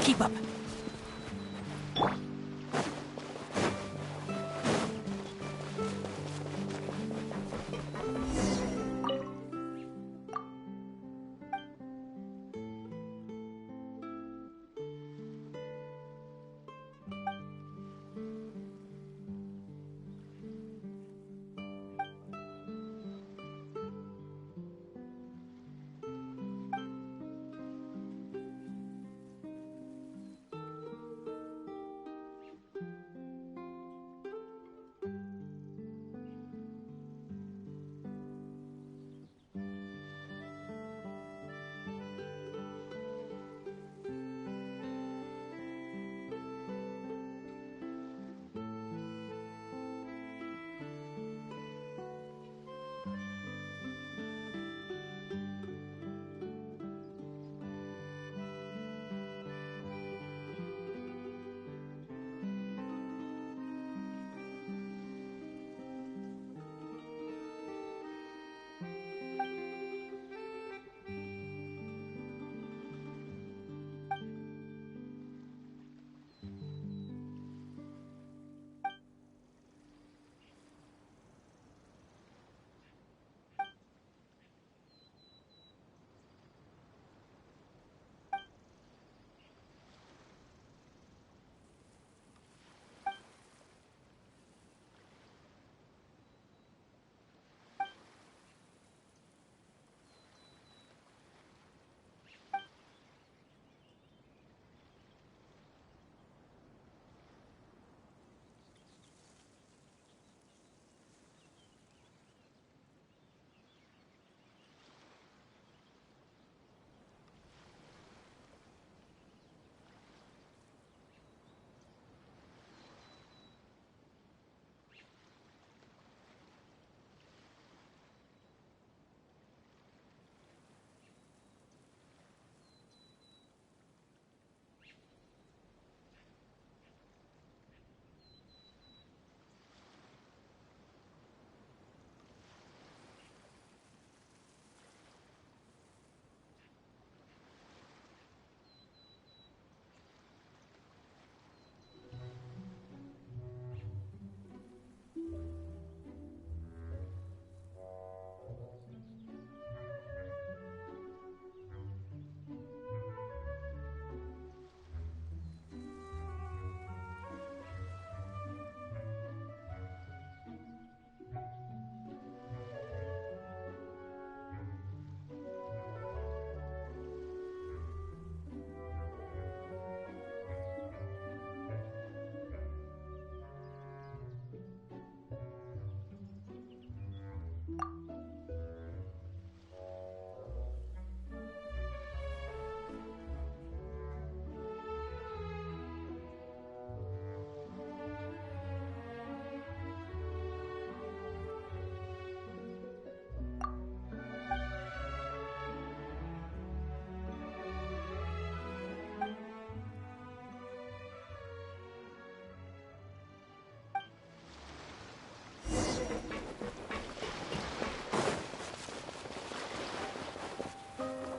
Keep up.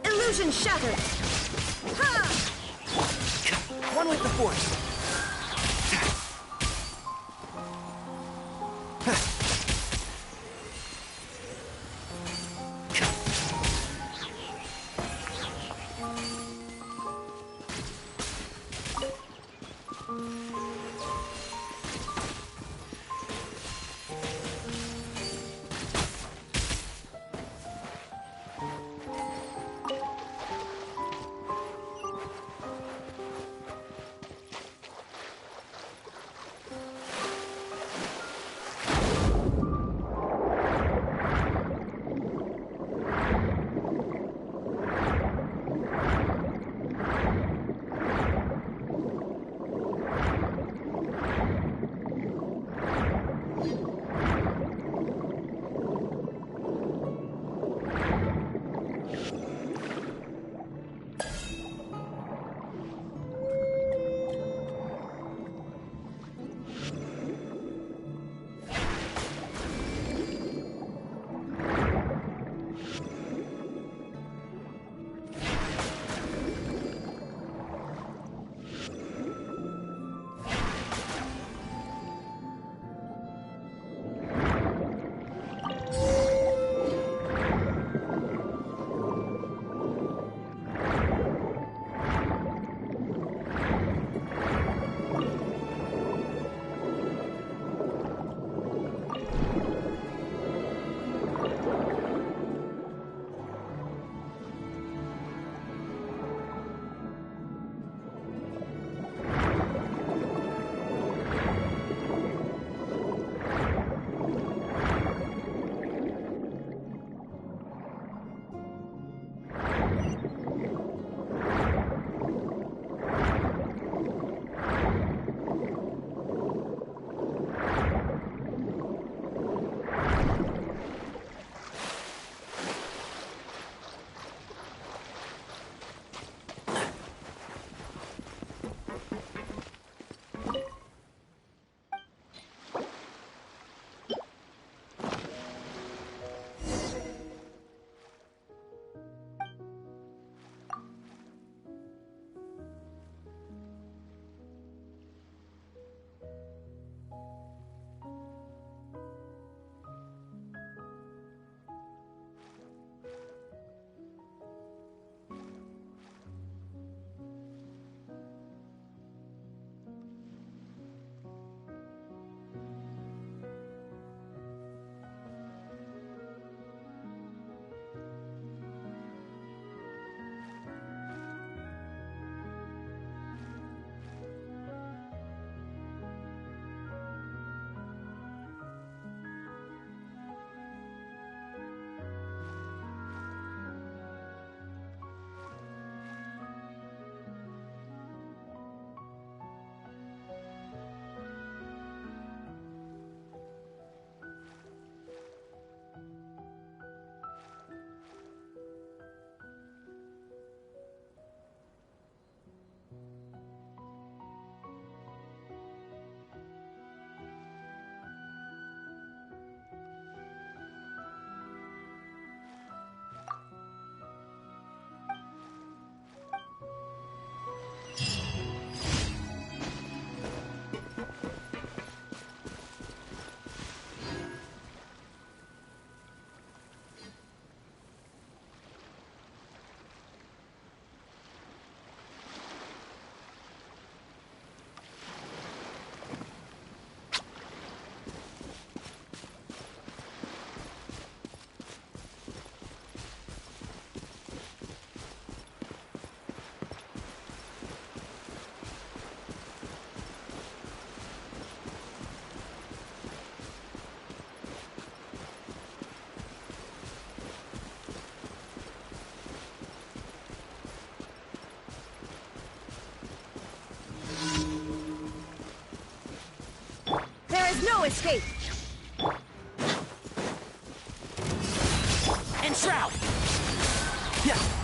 Illusion shattered! Ha! One with the force. No escape! And shroud! Yeah.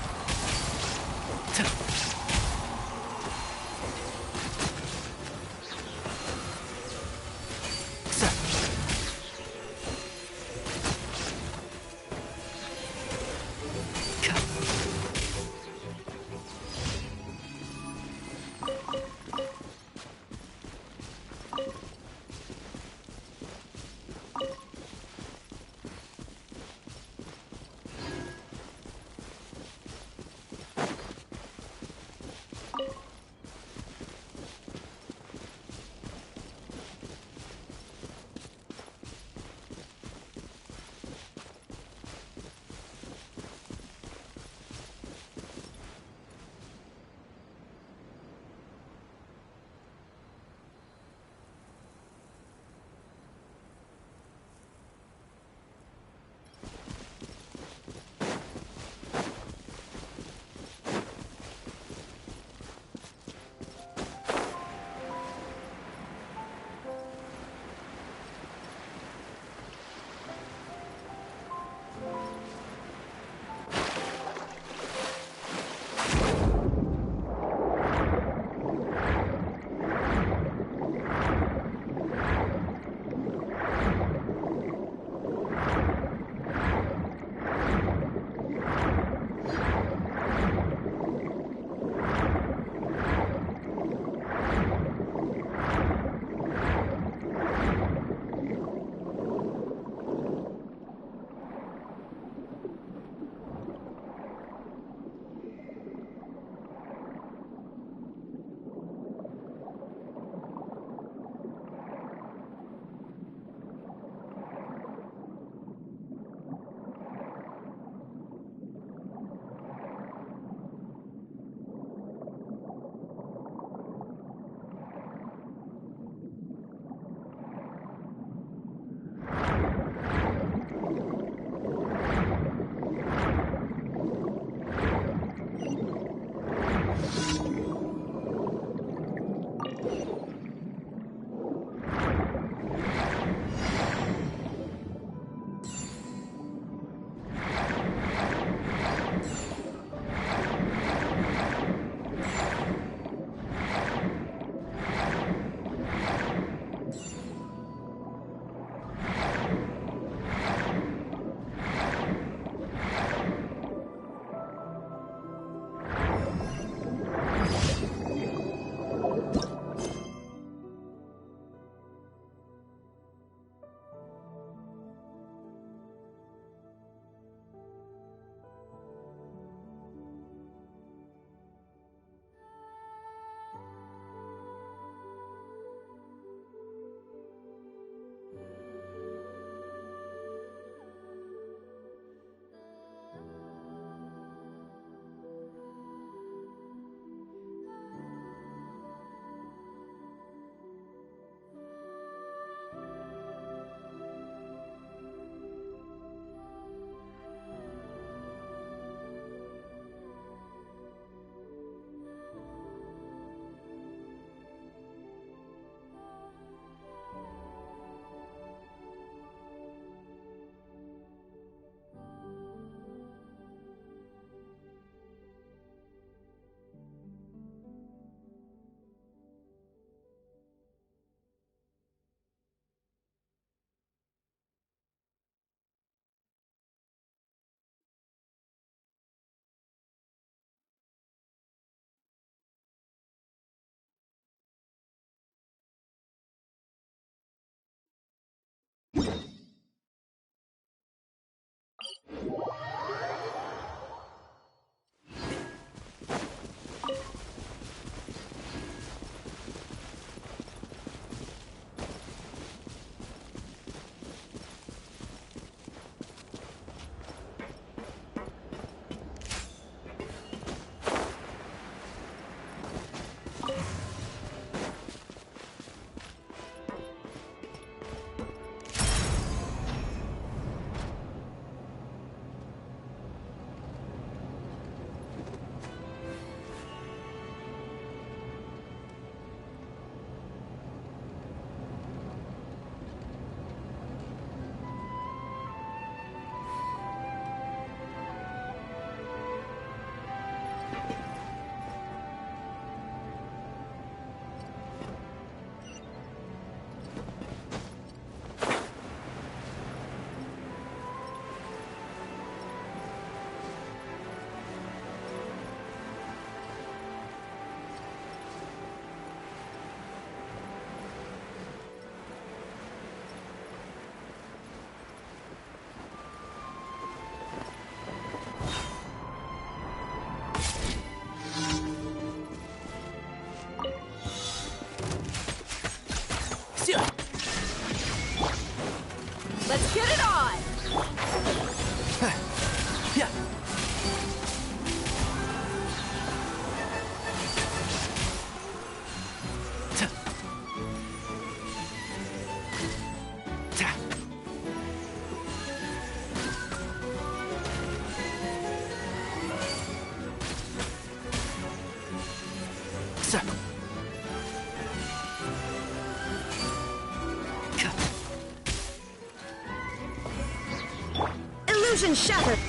Illusion shattered!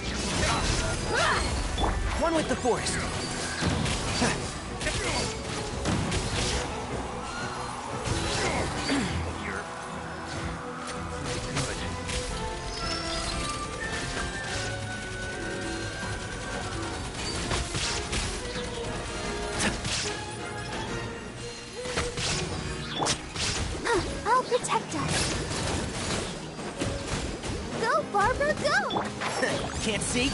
One with the forest. I'll protect us. Go, Barbara, go! Can't see?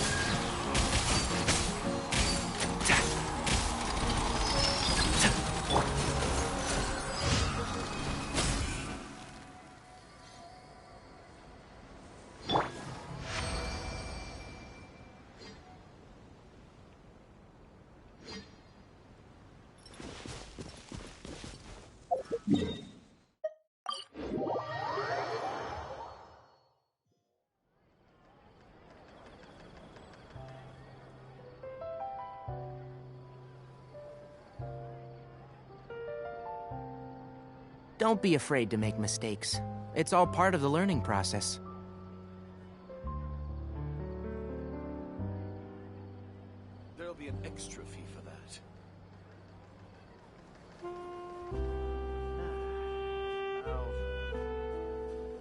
Don't be afraid to make mistakes. It's all part of the learning process. There'll be an extra fee for that.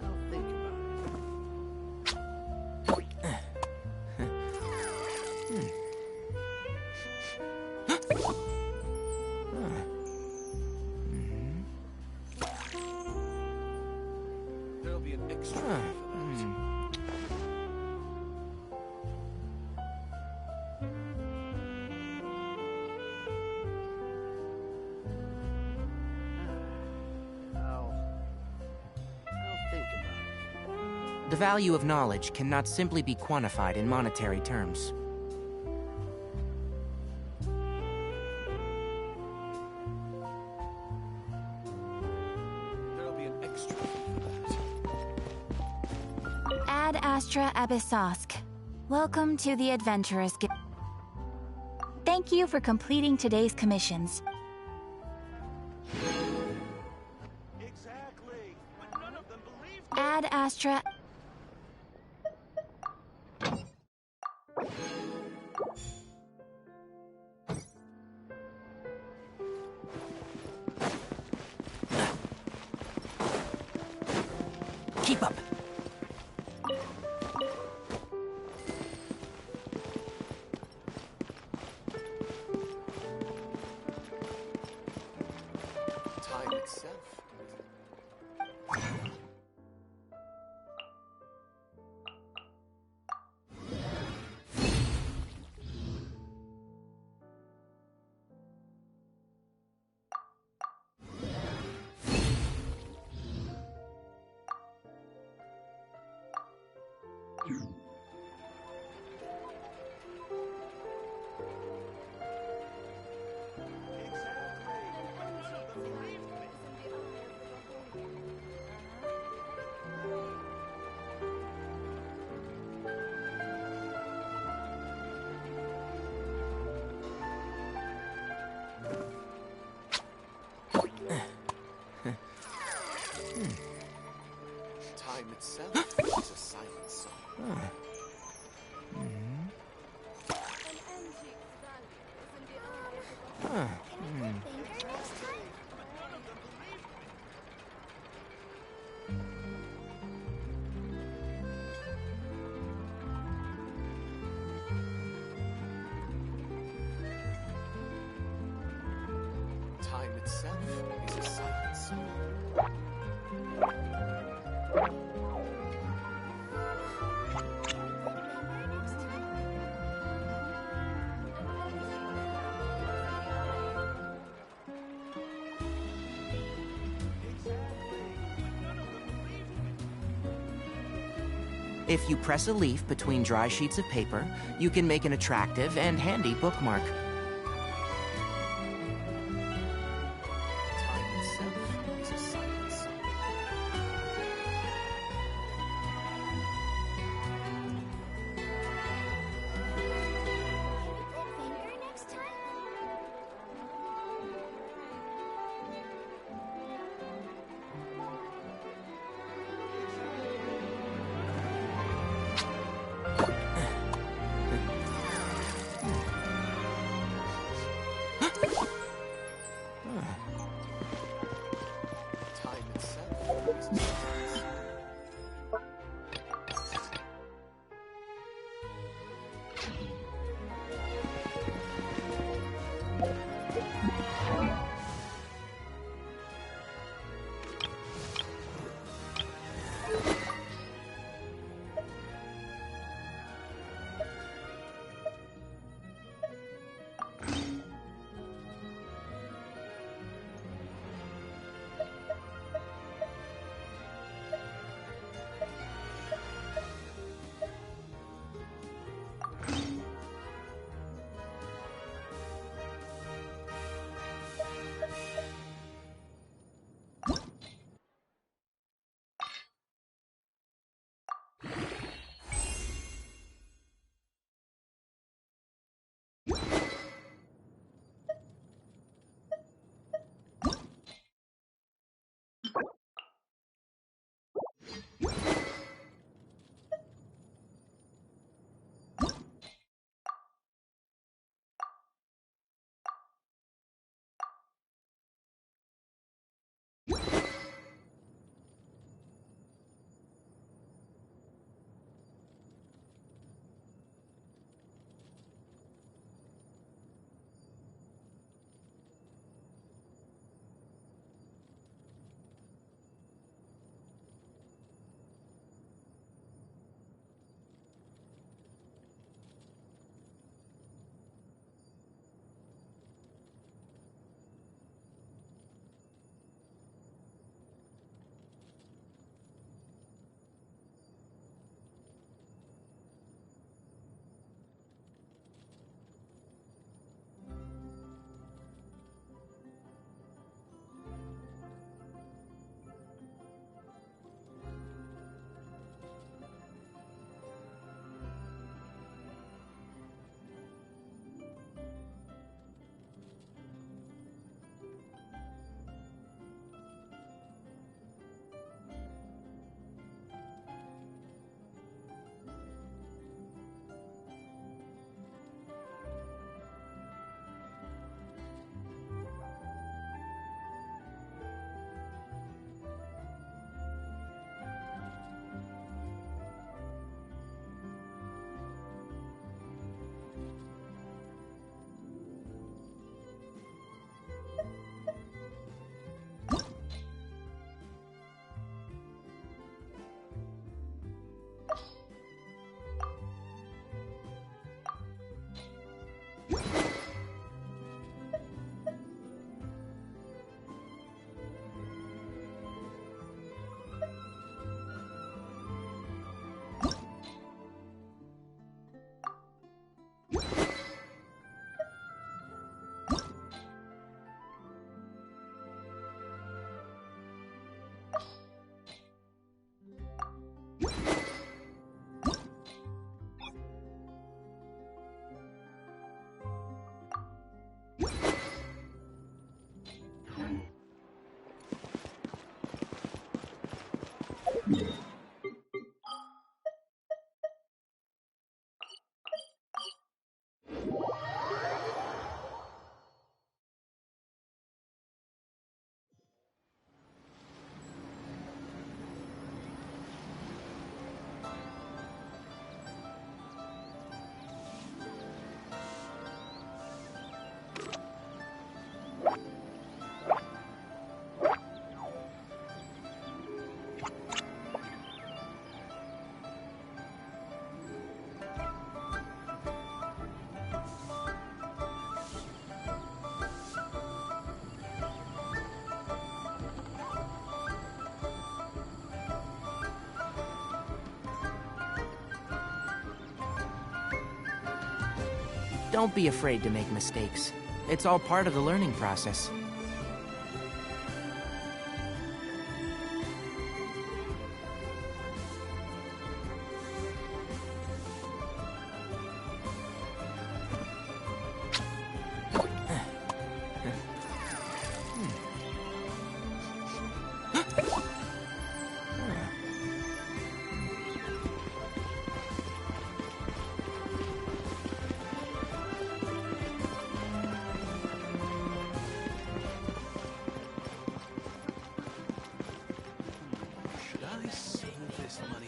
I'll think about it. There'll be an extra fee for that. I'll think about it. The value of knowledge cannot simply be quantified in monetary terms. There'll be an extra fee for that. Ad Astra Abyssosk. Welcome to the Adventurous Guild. Thank you for completing today's commissions. Exactly. But none of them believe Ad Astra... Keep up. time itself. Time itself is a silent song. Time itself is a silent song. If you press a leaf between dry sheets of paper, you can make an attractive and handy bookmark. Time itself is a silent song. Don't be afraid to make mistakes. It's all part of the learning process. Should I save this money?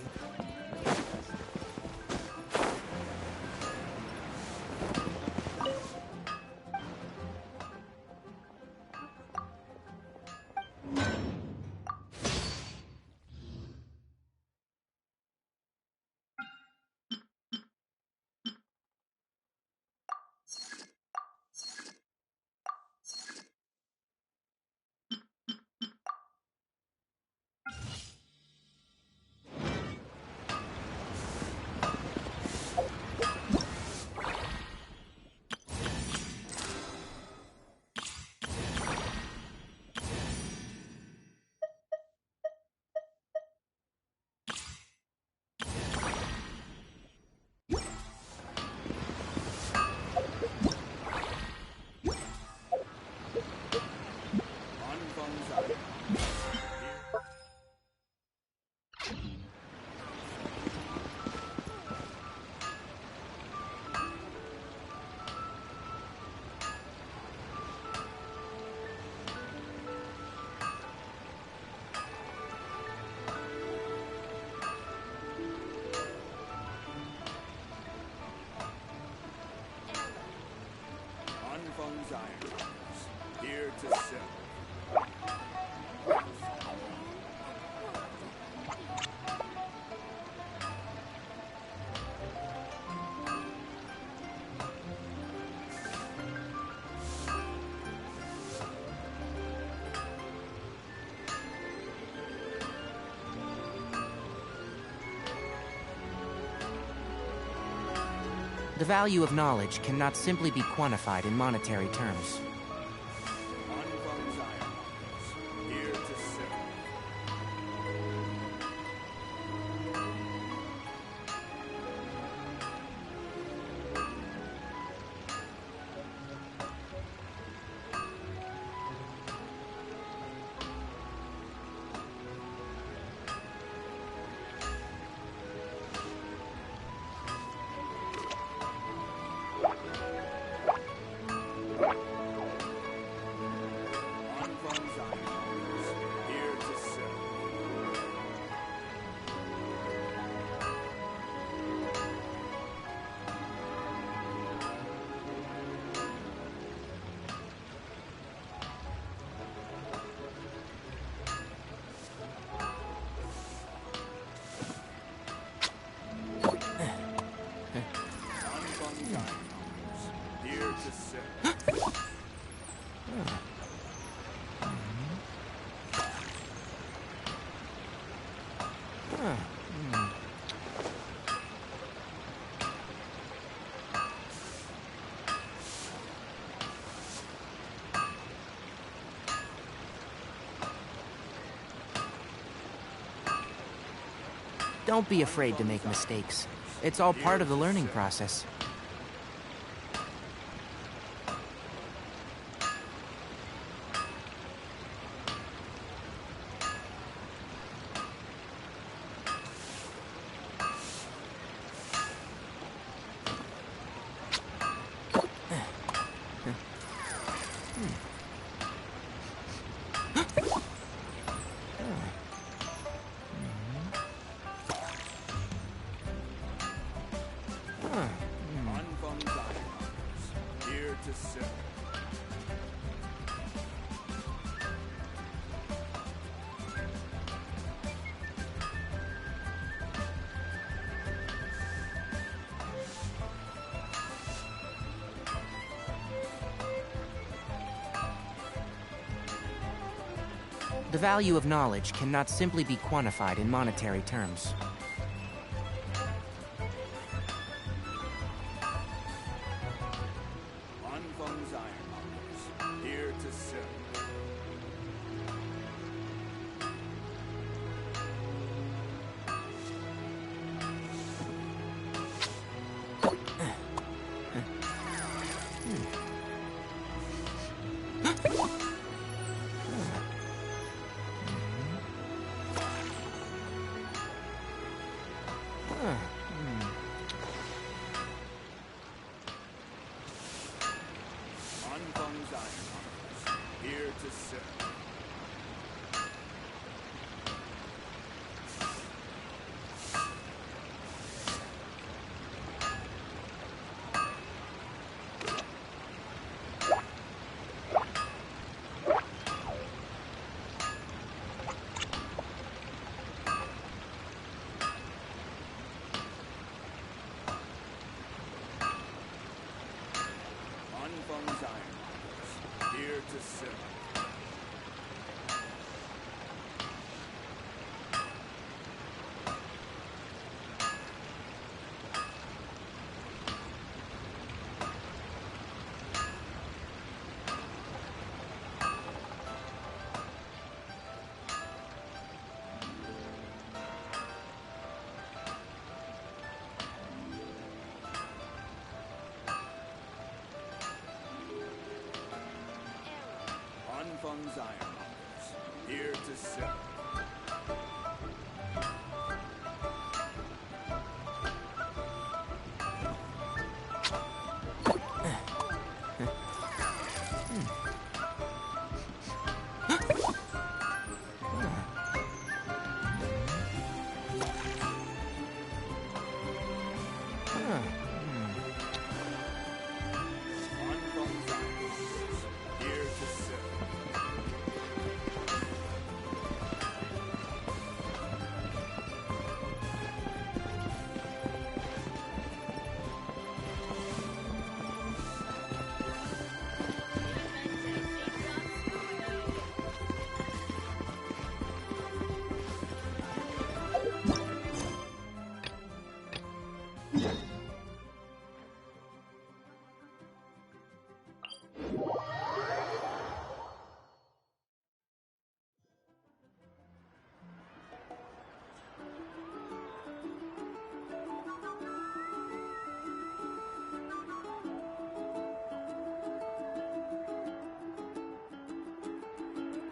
Iron Mines, here to sell. The value of knowledge cannot simply be quantified in monetary terms. Here to sell. Here to sell. Here to sell. Don't be afraid to make mistakes. It's all part of the learning process. Here to sell. The value of knowledge cannot simply be quantified in monetary terms. Here to serve. Here to serve. Fun's Ironmongers, here to serve.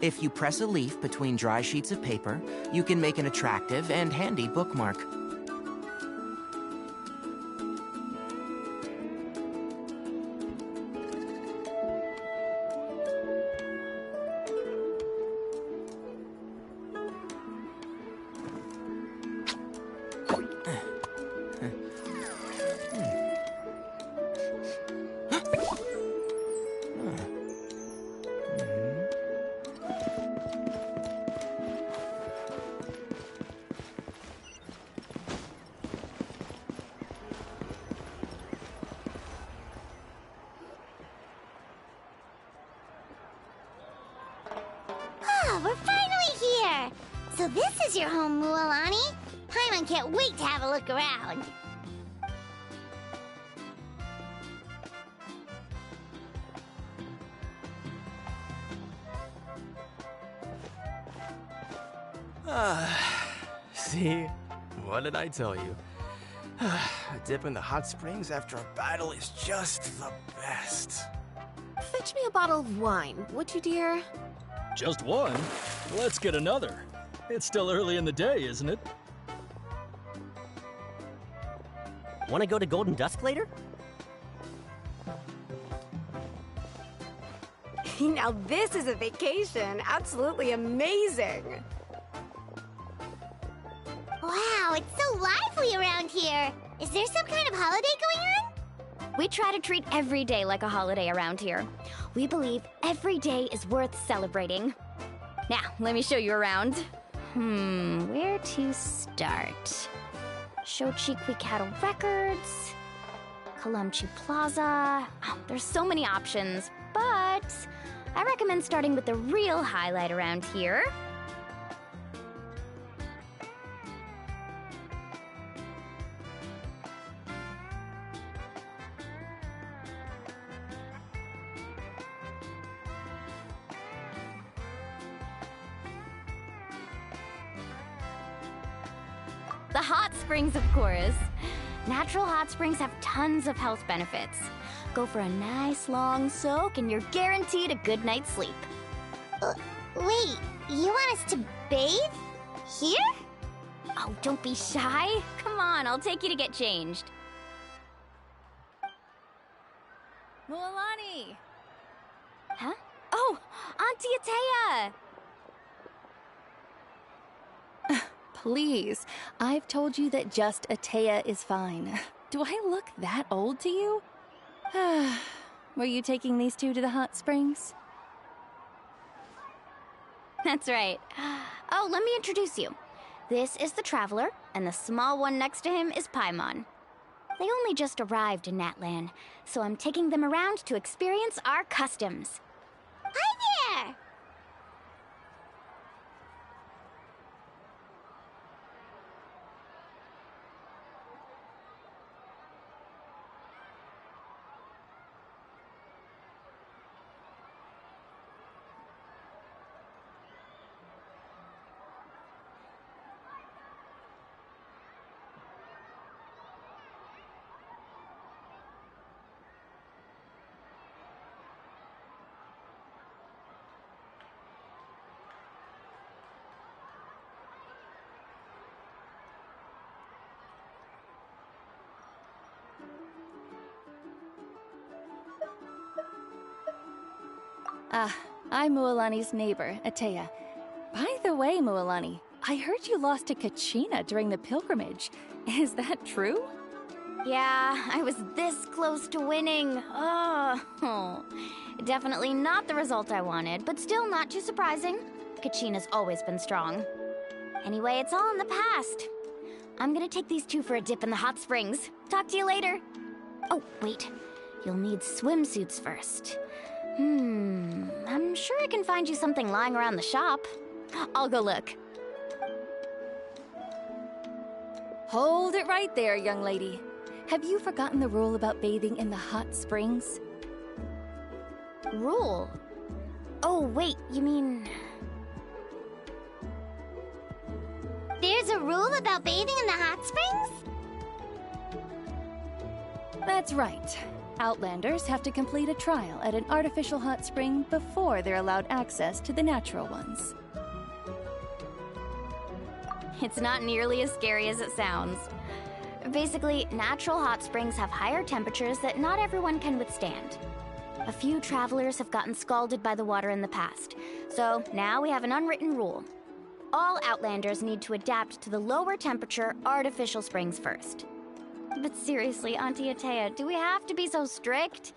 If you press a leaf between dry sheets of paper, you can make an attractive and handy bookmark. We're finally here! So this is your home, Mualani? Paimon can't wait to have a look around. See? What did I tell you? A dip in the hot springs after a battle is just the best. Fetch me a bottle of wine, would you, dear? Just one? Let's get another. It's still early in the day, isn't it? Want to go to Golden Dusk later? Now this is a vacation. Absolutely amazing. Wow, it's so lively around here. Is there some kind of holiday going on? We try to treat every day like a holiday around here. We believe every day is worth celebrating. Now, let me show you around. Where to start? Shochiqui Cattle Records, Kalumchi Plaza. Oh, there's so many options, but I recommend starting with the real highlight around here. The hot springs, of course. Natural hot springs have tons of health benefits. Go for a nice long soak and you're guaranteed a good night's sleep. Wait, you want us to bathe? Here? Oh, don't be shy. Come on, I'll take you to get changed. Mualani! Huh? Oh, Auntie Atea! Please, I've told you that just Atea is fine. Do I look that old to you? Were you taking these two to the hot springs? That's right. Oh, let me introduce you. This is the Traveler, and the small one next to him is Paimon. They only just arrived in Natlan, so I'm taking them around to experience our customs. Hi there! I'm Mualani's neighbor, Atea. By the way, Mualani, I heard you lost to Kachina during the pilgrimage. Is that true? Yeah, I was this close to winning. Oh, definitely not the result I wanted, but still not too surprising. Kachina's always been strong. Anyway, it's all in the past. I'm gonna take these two for a dip in the hot springs. Talk to you later. Oh, wait. You'll need swimsuits first. I'm sure I can find you something lying around the shop. I'll go look. Hold it right there, young lady. Have you forgotten the rule about bathing in the hot springs? Rule? Oh, wait, you mean... There's a rule about bathing in the hot springs? That's right. Outlanders have to complete a trial at an artificial hot spring before they're allowed access to the natural ones. It's not nearly as scary as it sounds. Basically, natural hot springs have higher temperatures that not everyone can withstand. A few travelers have gotten scalded by the water in the past, so now we have an unwritten rule. All Outlanders need to adapt to the lower temperature artificial springs first. But seriously, Auntie Atea, do we have to be so strict?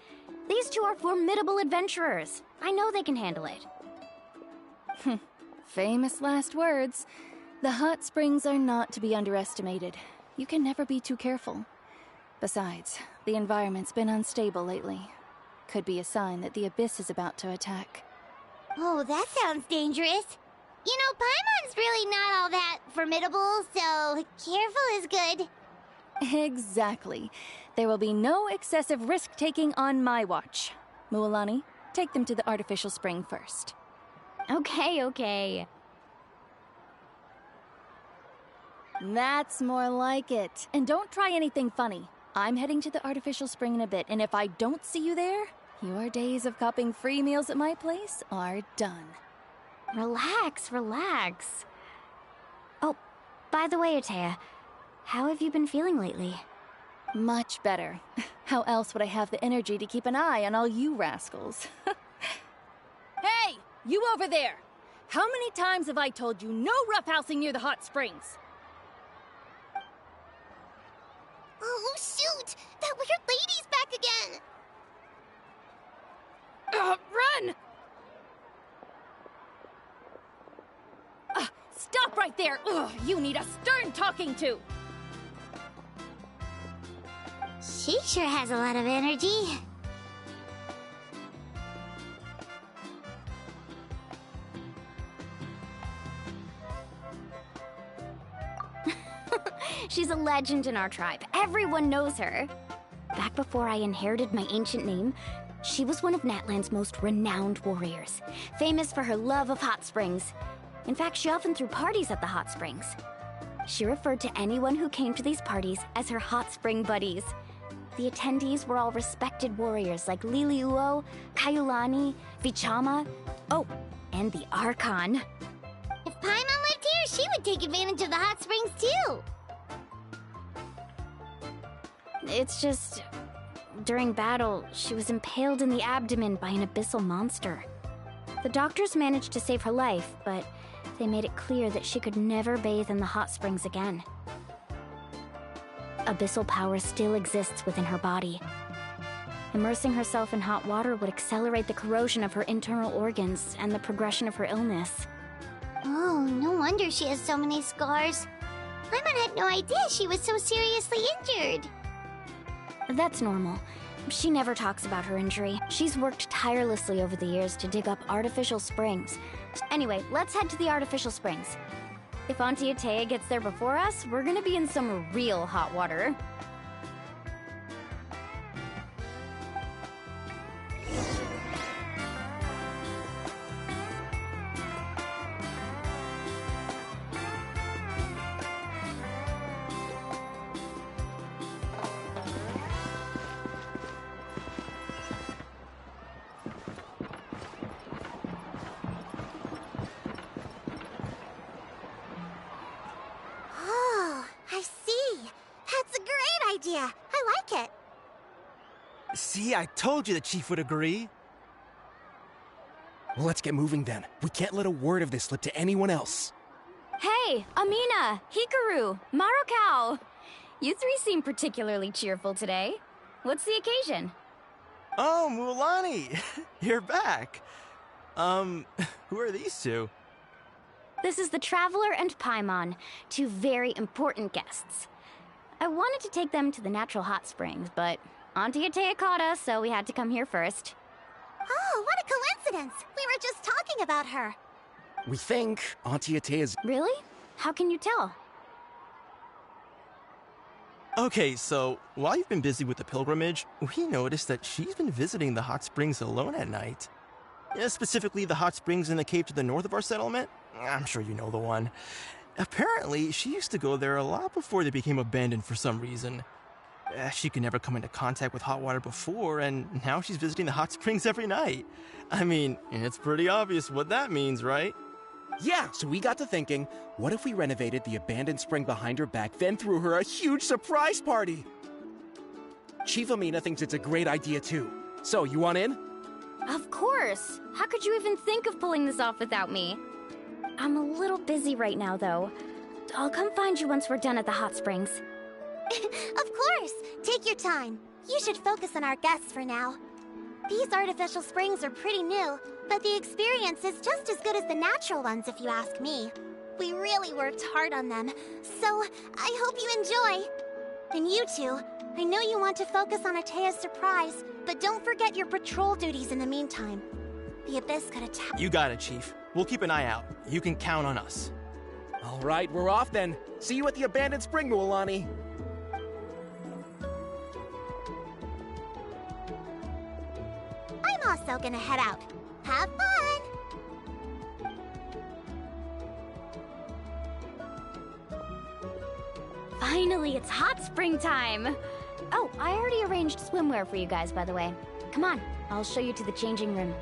These two are formidable adventurers. I know they can handle it. Famous last words. The hot springs are not to be underestimated. You can never be too careful. Besides, the environment's been unstable lately. Could be a sign that the abyss is about to attack. Oh, that sounds dangerous. You know, Paimon's really not all that formidable, so careful is good. Exactly. There will be no excessive risk-taking on my watch. Mualani, take them to the artificial spring first. Okay. That's more like it. And don't try anything funny. I'm heading to the artificial spring in a bit, and if I don't see you there, your days of copping free meals at my place are done. Relax. Oh, by the way, Atea, how have you been feeling lately? Much better. How else would I have the energy to keep an eye on all you rascals? Hey! You over there! How many times have I told you no roughhousing near the hot springs? Oh, shoot! That weird lady's back again! Run! Stop right there! Ugh, you need a stern talking to! She sure has a lot of energy. She's a legend in our tribe. Everyone knows her. Back before I inherited my ancient name, she was one of Natlan's most renowned warriors, famous for her love of hot springs. In fact, she often threw parties at the hot springs. She referred to anyone who came to these parties as her hot spring buddies. The attendees were all respected warriors like Liliuo, Kaiulani, Vichama, oh, and the Archon. If Paimon lived here, she would take advantage of the hot springs too. It's just... during battle, she was impaled in the abdomen by an abyssal monster. The doctors managed to save her life, but they made it clear that she could never bathe in the hot springs again. Abyssal power still exists within her body. Immersing herself in hot water would accelerate the corrosion of her internal organs and the progression of her illness. Oh, no wonder she has so many scars. Paimon had no idea she was so seriously injured. That's normal. She never talks about her injury. She's worked tirelessly over the years to dig up artificial springs. Anyway, let's head to the artificial springs. If Auntie Atea gets there before us, we're gonna be in some real hot water. Oh, I see. That's a great idea. I like it. See, I told you the chief would agree. Well, let's get moving then. We can't let a word of this slip to anyone else. Hey, Amina, Hikaru, Marukao! You three seem particularly cheerful today. What's the occasion? Oh, Mulani, you're back. Who are these two? This is the Traveler and Paimon, two very important guests. I wanted to take them to the natural hot springs, but Auntie Atea caught us, so we had to come here first. Oh, what a coincidence. We were just talking about her. We think Auntie Atea's... Really? How can you tell? Okay, so while you've been busy with the pilgrimage, we noticed that she's been visiting the hot springs alone at night. Yeah, specifically the hot springs in the cave to the north of our settlement. I'm sure you know the one. Apparently, she used to go there a lot before they became abandoned for some reason. She could never come into contact with hot water before, and now she's visiting the hot springs every night. I mean, it's pretty obvious what that means, right? Yeah, so we got to thinking, what if we renovated the abandoned spring behind her back, then threw her a huge surprise party? Chief Amina thinks it's a great idea too. So, you want in? Of course! How could you even think of pulling this off without me? I'm a little busy right now, though. I'll come find you once we're done at the hot springs. Of course. Take your time. You should focus on our guests for now. These artificial springs are pretty new, but the experience is just as good as the natural ones if you ask me. We really worked hard on them, so I hope you enjoy. And you two, I know you want to focus on Atea's surprise, but don't forget your patrol duties in the meantime. The Abyss could attack— You got it, Chief. We'll keep an eye out. You can count on us. All right, we're off then. See you at the abandoned spring, Mualani. I'm also gonna head out. Have fun! Finally, it's hot spring time! Oh, I already arranged swimwear for you guys, by the way. Come on, I'll show you to the changing room.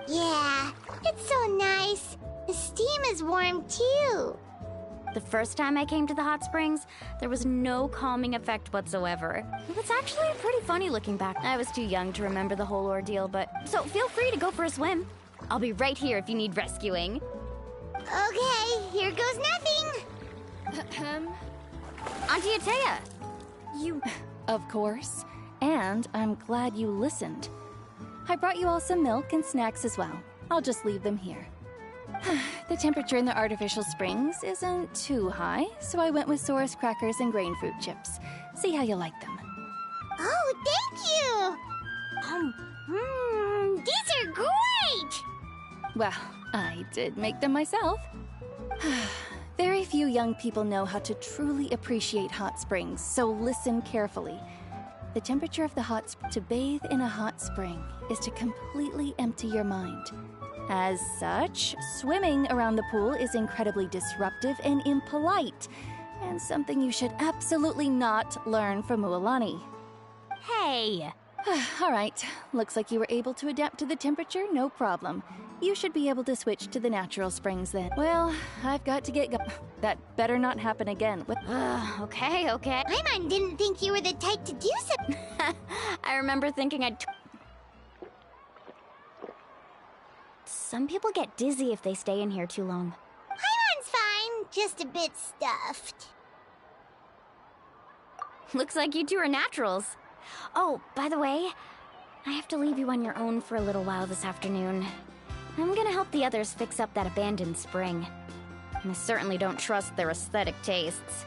Yeah, it's so nice. The steam is warm too. The first time I came to the hot springs, there was no calming effect whatsoever. It was actually pretty funny looking back. I was too young to remember the whole ordeal, so feel free to go for a swim. I'll be right here if you need rescuing. Okay, here goes nothing. Auntie Atea! You... Of course. And I'm glad you listened. I brought you all some milk and snacks as well. I'll just leave them here. The temperature in the artificial springs isn't too high, so I went with Saurus crackers and grain fruit chips. See how you like them. Oh, thank you! These are great! Well, I did make them myself. Very few young people know how to truly appreciate hot springs, so listen carefully. The temperature of the to bathe in a hot spring is to completely empty your mind. As such, swimming around the pool is incredibly disruptive and impolite, and something you should absolutely not learn from Mualani. Hey! All right, looks like you were able to adapt to the temperature, no problem. You should be able to switch to the natural springs then. Well, I've got to get That better not happen again. Okay. Paimon didn't think you were the type to do something. I remember thinking Some people get dizzy if they stay in here too long. Paimon's fine, just a bit stuffed. Looks like you two are naturals. Oh, by the way, I have to leave you on your own for a little while this afternoon. I'm gonna help the others fix up that abandoned spring. I certainly don't trust their aesthetic tastes.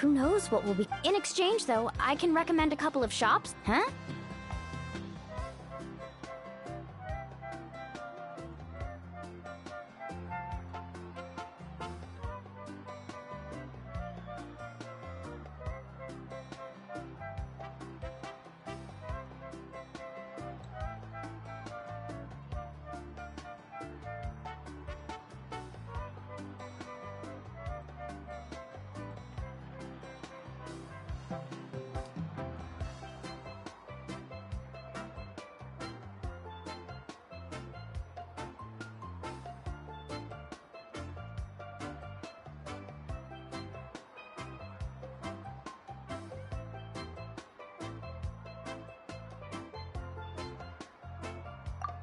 Who knows what will be... In exchange, though, I can recommend a couple of shops. Huh?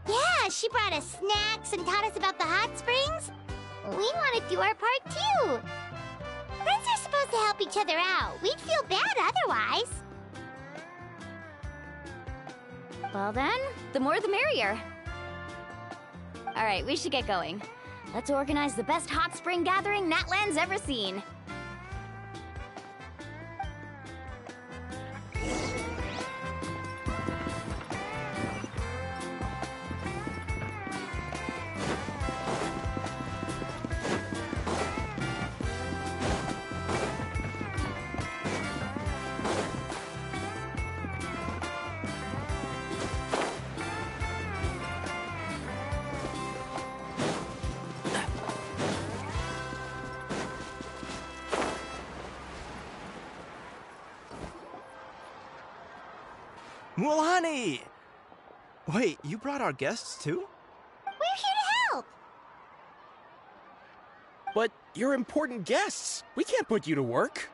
Yeah, she brought us snacks and taught us about the hot springs. We want to do our part too. Friends are supposed to help each other out. We'd feel bad otherwise. Well then, the more the merrier. Alright, we should get going. Let's organize the best hot spring gathering Natland's ever seen. Mualani! Wait, you brought our guests too? We're here to help. But you're important guests. We can't put you to work.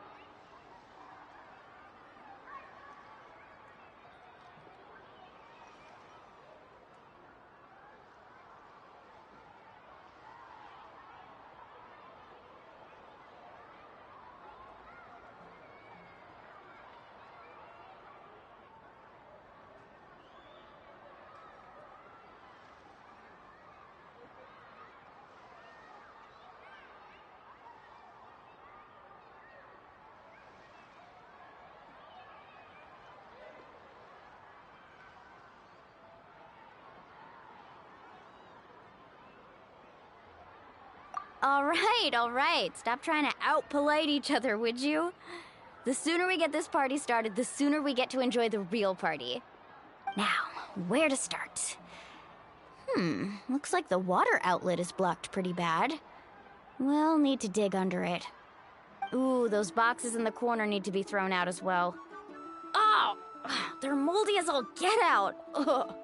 All right. Stop trying to out-polite each other, would you? The sooner we get this party started, the sooner we get to enjoy the real party. Now, where to start? Looks like the water outlet is blocked pretty bad. We'll need to dig under it. Ooh, those boxes in the corner need to be thrown out as well. Oh! They're moldy as all get out! Ugh.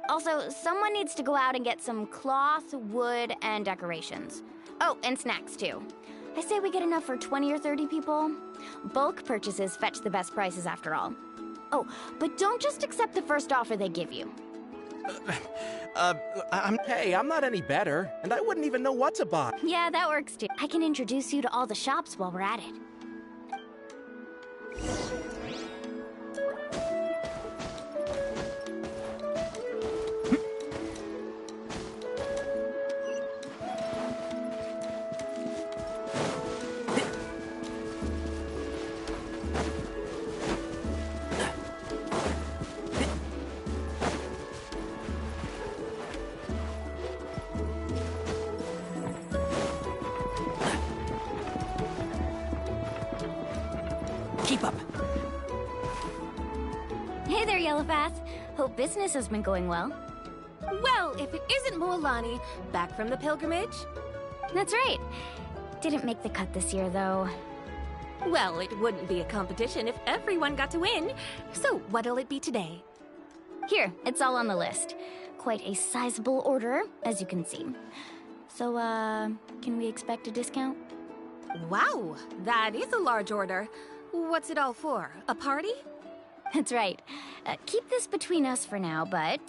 Also, someone needs to go out and get some cloth, wood, and decorations. Oh, and snacks too. I say we get enough for 20 or 30 people. Bulk purchases fetch the best prices after all. Oh, but don't just accept the first offer they give you. Hey, I'm not any better, and I wouldn't even know what to buy. Yeah, that works too. I can introduce you to all the shops while we're at it. Keep up. Hey there, Yellowpath. Hope business has been going well. Well, if it isn't Mualani, back from the pilgrimage? That's right. Didn't make the cut this year, though. Well, it wouldn't be a competition if everyone got to win. So what'll it be today? Here, it's all on the list. Quite a sizable order, as you can see. So, can we expect a discount? Wow, that is a large order. What's it all for? A party? That's right. Keep this between us for now, but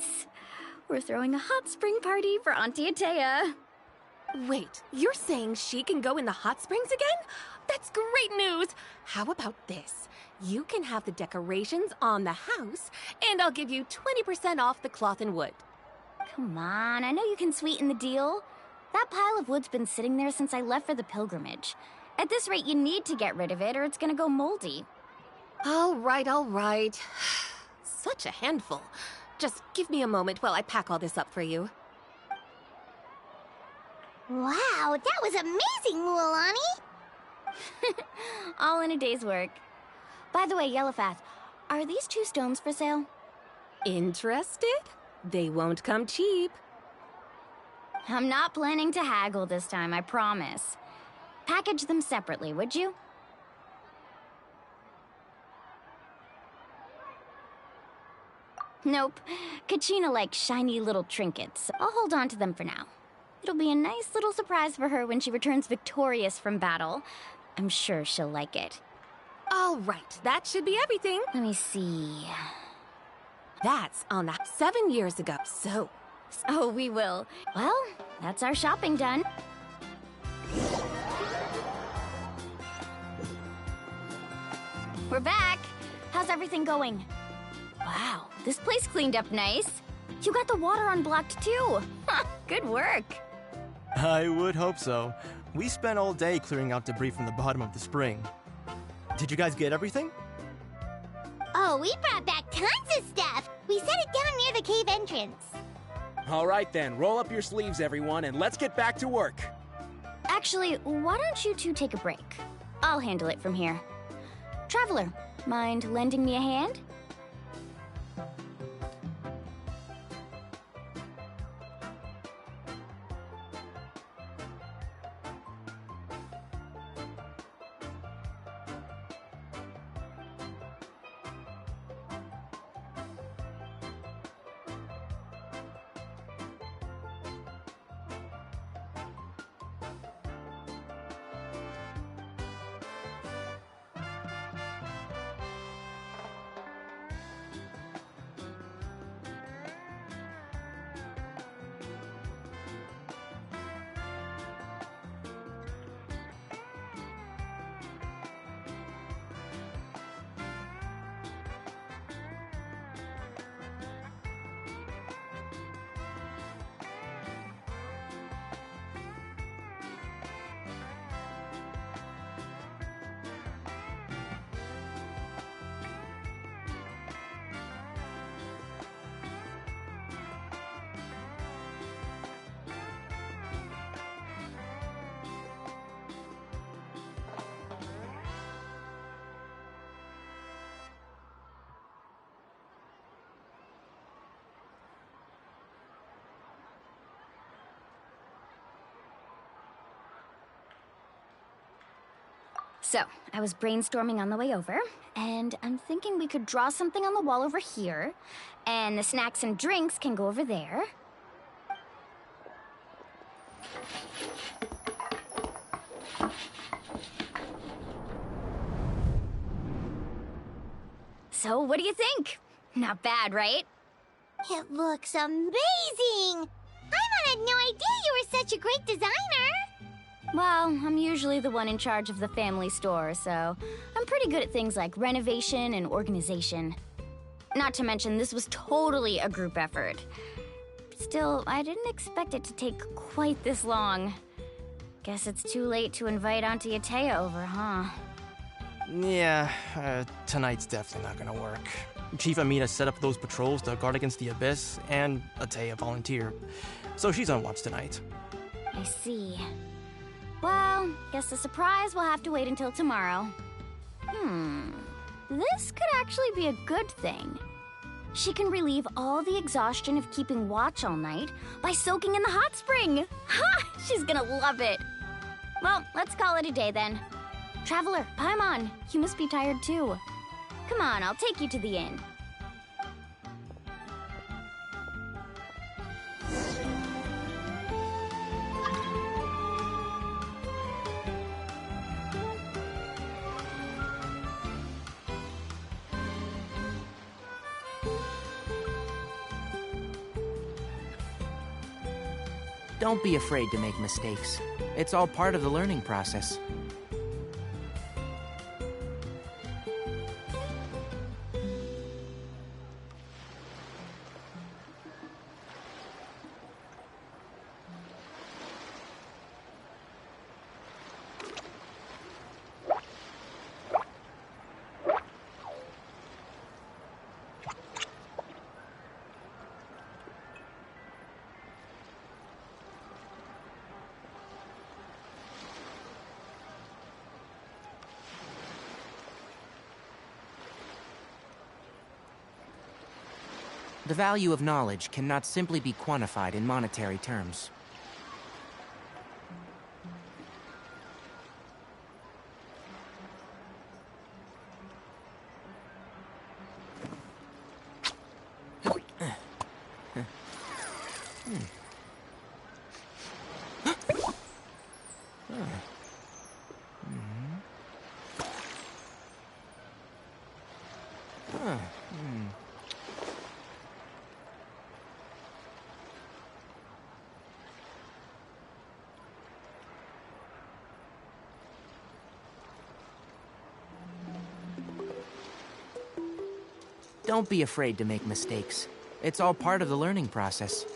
we're throwing a hot spring party for Auntie Atea. Wait, you're saying she can go in the hot springs again? That's great news! How about this? You can have the decorations on the house, and I'll give you 20% off the cloth and wood. Come on, I know you can sweeten the deal. That pile of wood's been sitting there since I left for the pilgrimage. At this rate, you need to get rid of it or it's gonna go moldy. All right. Such a handful. Just give me a moment while I pack all this up for you. Wow, that was amazing, Mualani! All in a day's work. By the way, Yellowpath, are these 2 stones for sale? Interested? They won't come cheap. I'm not planning to haggle this time, I promise. Package them separately, would you? Nope. Kachina likes shiny little trinkets. I'll hold on to them for now. It'll be a nice little surprise for her when she returns victorious from battle. I'm sure she'll like it. All right, that should be everything. Let me see. That's on that 7 years ago, so... Oh, we will. Well, that's our shopping done. We're back. How's everything going? Wow, this place cleaned up nice. You got the water unblocked too. Good work. I would hope so. We spent all day clearing out debris from the bottom of the spring. Did you guys get everything? Oh, we brought back tons of stuff! We set it down near the cave entrance. All right then, roll up your sleeves, everyone, and let's get back to work. Actually, why don't you two take a break? I'll handle it from here. Traveler, mind lending me a hand? So, I was brainstorming on the way over, and I'm thinking we could draw something on the wall over here, and the snacks and drinks can go over there. So, what do you think? Not bad, right? It looks amazing! I had no idea you were such a great designer! Well, I'm usually the one in charge of the family store, so I'm pretty good at things like renovation and organization. Not to mention, this was totally a group effort. Still, I didn't expect it to take quite this long. Guess it's too late to invite Auntie Atea over, huh? Yeah, tonight's definitely not gonna work. Chief Amina set up those patrols to guard against the Abyss, and Atea volunteered. So she's on watch tonight. I see. Well, guess the surprise will have to wait until tomorrow. This could actually be a good thing. She can relieve all the exhaustion of keeping watch all night by soaking in the hot spring. Ha! She's gonna love it. Well, let's call it a day then. Traveler, Paimon, you must be tired too. Come on, I'll take you to the inn. Don't be afraid to make mistakes. It's all part of the learning process. The value of knowledge cannot simply be quantified in monetary terms. Don't be afraid to make mistakes. It's all part of the learning process.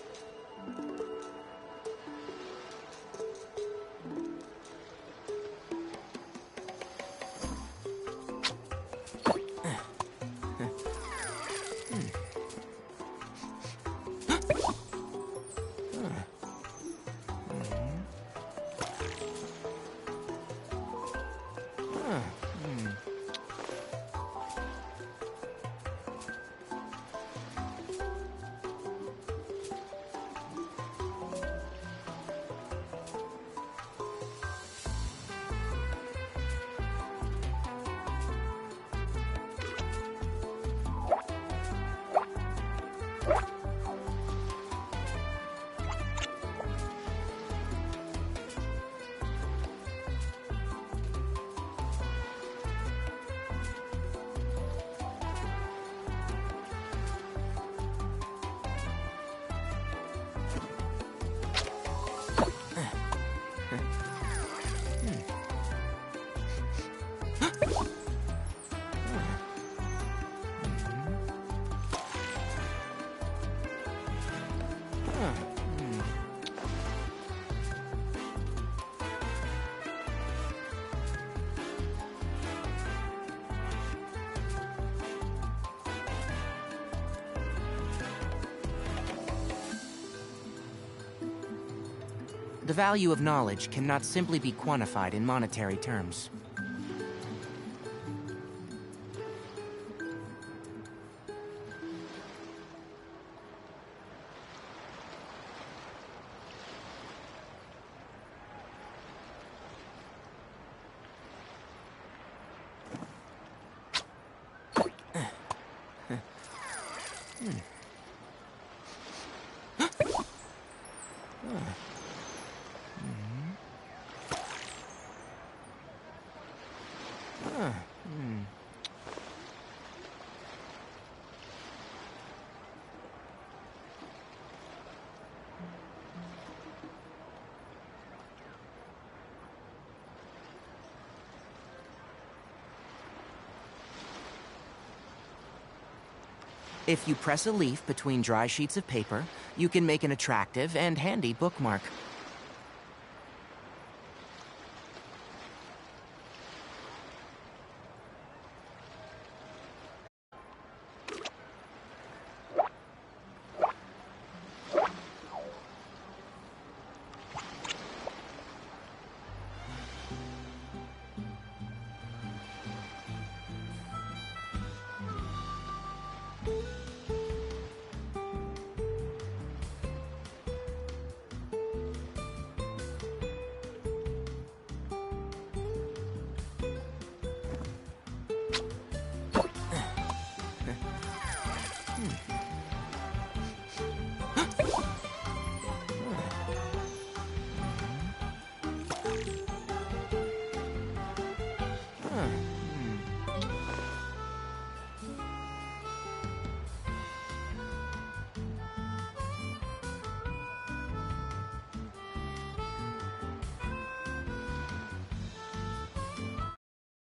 The value of knowledge cannot simply be quantified in monetary terms. If you press a leaf between dry sheets of paper, you can make an attractive and handy bookmark.